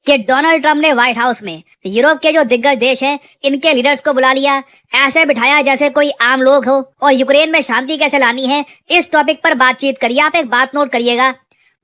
कि Donald Trump ने white house में यूरोप के जो दिग्गज देश हैं इनके लीडर्स को बुला लिया, ऐसे बिठाया जैसे कोई आम लोग हो, और यूक्रेन में शांति कैसे लानी है इस टॉपिक पर बातचीत करिए। आप एक बात नोट करिएगा,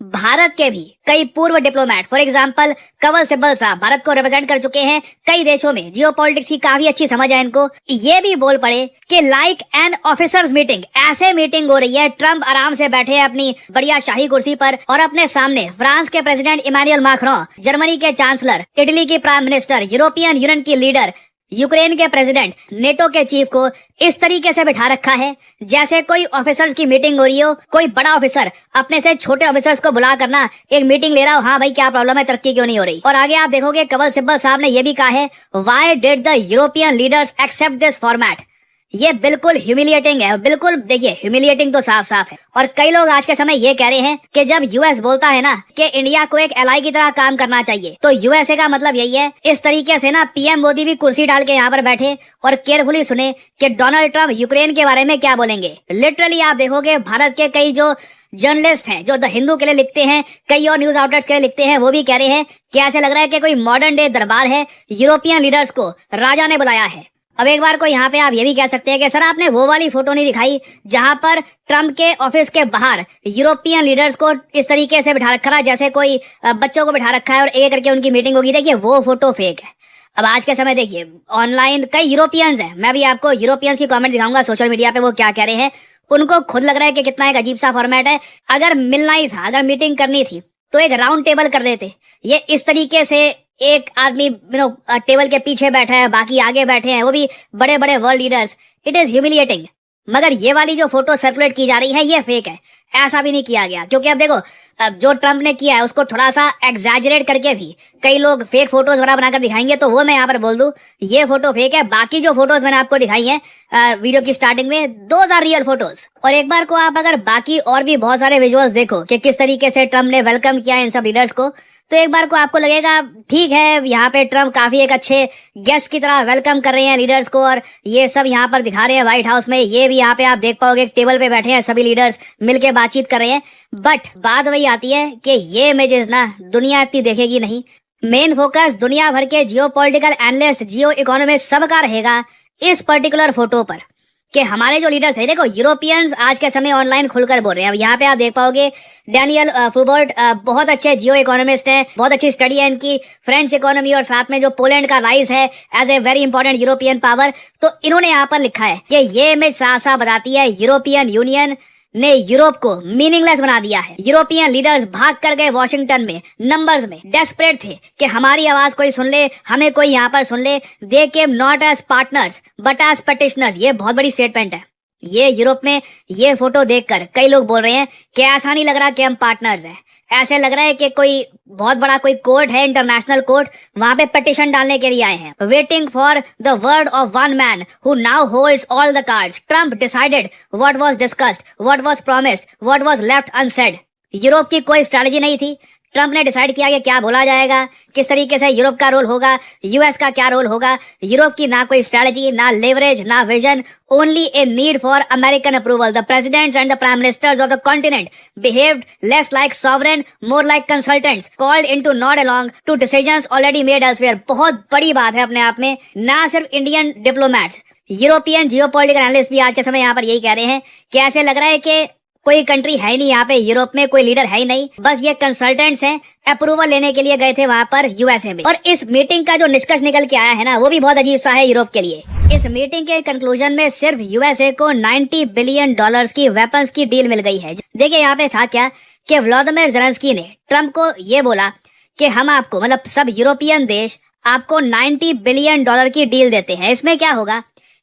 भारत के भी कई पूर्व diplomat, for example Kanwal Sibal साहब भारत को रिप्रेजेंट कर चुके हैं कई देशों में, जियोपॉलिटिक्स की काफी अच्छी समझ है इनको, ये भी बोल पड़े कि लाइक एन ऑफिसर्स मीटिंग, ऐसे मीटिंग हो रही है, ट्रम्प आराम से बैठे हैं अपनी बढ़िया शाही कुर्सी पर और अपने सामने फ्रांस के प्रेसिडेंट इमानुएल मैक्रों, जर्मनी के चांसलर, इटली की प्राइम मिनिस्टर, यूरोपियन यूनियन की लीडर, यूक्रेन के प्रेसिडेंट, नेटो के चीफ को इस तरीके से बिठा रखा है जैसे कोई ऑफिसर्स की मीटिंग हो रही हो। कोई बड़ा ऑफिसर अपने से छोटे ऑफिसर्स को बुला करना एक मीटिंग ले रहा हो, हाँ भाई क्या प्रॉब्लम है, तरक्की क्यों नहीं हो रही। और आगे आप देखोगे कंवल सिब्बल साहब ने यह भी कहा है, why did the European leaders accept this format. ये बिल्कुल ह्यूमिलिएटिंग है, बिल्कुल देखिए ह्यूमिलिएटिंग तो साफ साफ है। और कई लोग आज के समय ये कह रहे हैं कि जब यूएस बोलता है ना कि इंडिया को एक एलाई की तरह काम करना चाहिए, तो यूएसए का मतलब यही है। इस तरीके से ना पीएम मोदी भी कुर्सी डाल के यहाँ पर बैठे और केयरफुली सुने कि डोनाल्ड ट्रम्प यूक्रेन के बारे में क्या बोलेंगे। लिटरली आप देखोगे भारत के कई जो जर्नलिस्ट हैं जो द हिंदू के लिए लिखते हैं, कई और न्यूज आउटलेट्स के लिए लिखते हैं, वो भी कह रहे हैं कि ऐसे लग रहा है कि कोई मॉडर्न डे दरबार है, यूरोपियन लीडर्स को राजा ने बुलाया है। अब एक बार को यहाँ पे आप ये भी कह सकते हैं कि सर आपने वो वाली फोटो नहीं दिखाई जहां पर ट्रम्प के ऑफिस के बाहर यूरोपियन लीडर्स को इस तरीके से बिठा रखा है जैसे कोई बच्चों को बिठा रखा है और एक करके उनकी मीटिंग होगी। देखिए वो फोटो फेक है। अब आज के समय देखिए ऑनलाइन कई यूरोपियंस हैं, मैं भी आपको यूरोपियंस की कमेंट दिखाऊंगा सोशल मीडिया पे, वो क्या कह रहे हैं। उनको खुद लग रहा है कि कितना एक अजीब सा फॉर्मेट है। अगर मिलना ही था, अगर मीटिंग करनी थी तो एक राउंड टेबल कर देते। ये इस तरीके से एक आदमी टेबल के पीछे बैठा है, बाकी आगे बैठे हैं, वो भी बड़े बड़े world leaders. It is humiliating. मगर ये वाली जो फोटो सर्कुलेट की जा रही है ये फेक है, ऐसा भी नहीं किया गया। क्योंकि अब देखो, अब जो ट्रम्प ने किया है उसको थोड़ा सा एग्जैजरेट करके भी कई लोग फेक फोटोज वगैरह बनाकर दिखाएंगे, तो वो मैं यहाँ पर बोल दूं ये फोटो फेक है। बाकी जो फोटोज मैंने आपको दिखाई हैं वीडियो की स्टार्टिंग में, दोज आर रियल फोटोज। और एक बार को आप अगर बाकी और भी बहुत सारे विजुअल्स देखो कि किस तरीके से ट्रम्प ने वेलकम किया इन सब लीडर्स को, तो एक बार को आपको लगेगा ठीक है, यहाँ पे ट्रम्प काफी एक अच्छे गेस्ट की तरह वेलकम कर रहे हैं लीडर्स को, और ये सब यहाँ पर दिखा रहे हैं व्हाइट हाउस में। ये भी यहाँ पे आप देख पाओगे टेबल पे बैठे हैं सभी लीडर्स मिलके बातचीत कर रहे हैं। बट बात वही आती है कि ये इमेजेस ना दुनिया इतनी देखेगी नहीं। मेन फोकस दुनिया भर के जियो पॉलिटिकल एनालिस्ट, जियो इकोनॉमिस्ट सबका रहेगा इस पर्टिकुलर फोटो पर कि हमारे जो लीडर्स हैं, देखो यूरोपियंस आज के समय ऑनलाइन खुलकर बोल रहे हैं। अब यहाँ पे आप देख पाओगे डैनियल फ्रूबर्ट बहुत अच्छे जियो इकोनॉमिस्ट हैं, बहुत अच्छी स्टडी है इनकी फ्रेंच इकोनॉमी और साथ में जो पोलैंड का राइज है as a very important European power. तो इन्होंने यहाँ पर लिखा है कि ये इमेज साफ साफ बताती है यूरोपियन यूनियन ने यूरोप को मीनिंगलेस बना दिया है। यूरोपियन लीडर्स भाग कर गए वॉशिंगटन में, नंबर्स में डेस्परेट थे कि हमारी आवाज कोई सुन ले, हमें कोई यहाँ पर सुन ले। They came not as partners but as petitioners. ये बहुत बड़ी स्टेटमेंट है। ये यूरोप में ये फोटो देखकर कई लोग बोल रहे हैं कि ऐसा नहीं लग रहा कि हम पार्टनर्स हैं, ऐसे लग रहा है कि कोई बहुत बड़ा कोई कोर्ट है, इंटरनेशनल कोर्ट, वहां पे पिटीशन डालने के लिए आए हैं। Waiting for the word of one man who now holds all the cards. Trump decided what was discussed, what was promised, what was left unsaid. Europe की कोई स्ट्रेटजी नहीं थी, ट्रम्प ने डिसाइड किया कि क्या बोला जाएगा, किस तरीके से यूरोप का रोल होगा, यूएस का क्या रोल होगा। यूरोप की ना कोई स्ट्रेटजी, ना लेवरेज, ना vision, only a need for American approval. The presidents and the prime ministers of the continent behaved less like sovereign, more like consultants, called into nod along to decisions already made elsewhere. बहुत बड़ी बात है अपने आप में। ना सिर्फ Indian diplomats, European geopolitical analyst भी आज के समय यहाँ पर यही कह रहे हैं कि ऐसे लग रहा है कि कोई कंट्री है ही नहीं यहाँ पे, यूरोप में कोई लीडर है ही नहीं, बस ये कंसल्टेंट्स हैं। अप्रूवल लेने के लिए गए थे वहां पर यूएसए में। और इस मीटिंग का जो निष्कर्ष निकल के आया है ना, वो भी बहुत अजीब सा है यूरोप के लिए। इस मीटिंग के कंक्लूजन में सिर्फ यूएसए को $90 बिलियन की वेपन्स की डील मिल गई है। देखिए यहाँ पे था क्या कि व्लादिमीर ज़ेलेंस्की ने ट्रम्प को ये बोला कि हम आपको, मतलब सब यूरोपियन देश आपको $90 बिलियन की डील देते हैं। इसमें क्या होगा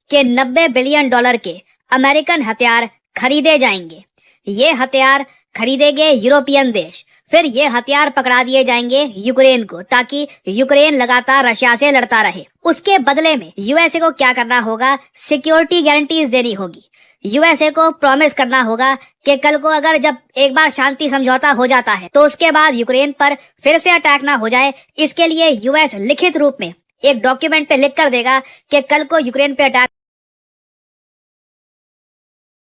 कि $90 बिलियन के अमेरिकन हथियार खरीदे जाएंगे। ये हथियार खरीदेंगे यूरोपियन देश, फिर ये हथियार पकड़ा दिए जाएंगे यूक्रेन को, ताकि यूक्रेन लगातार रशिया से लड़ता रहे। उसके बदले में यूएसए को क्या करना होगा, सिक्योरिटी गारंटीज देनी होगी। यूएसए को प्रॉमिस करना होगा कि कल को अगर जब एक बार शांति समझौता हो जाता है तो उसके बाद यूक्रेन पर फिर से अटैक ना हो जाए। इसके लिए यूएस लिखित रूप में एक डॉक्यूमेंट पे लिख कर देगा कि कल को यूक्रेन पे अटैक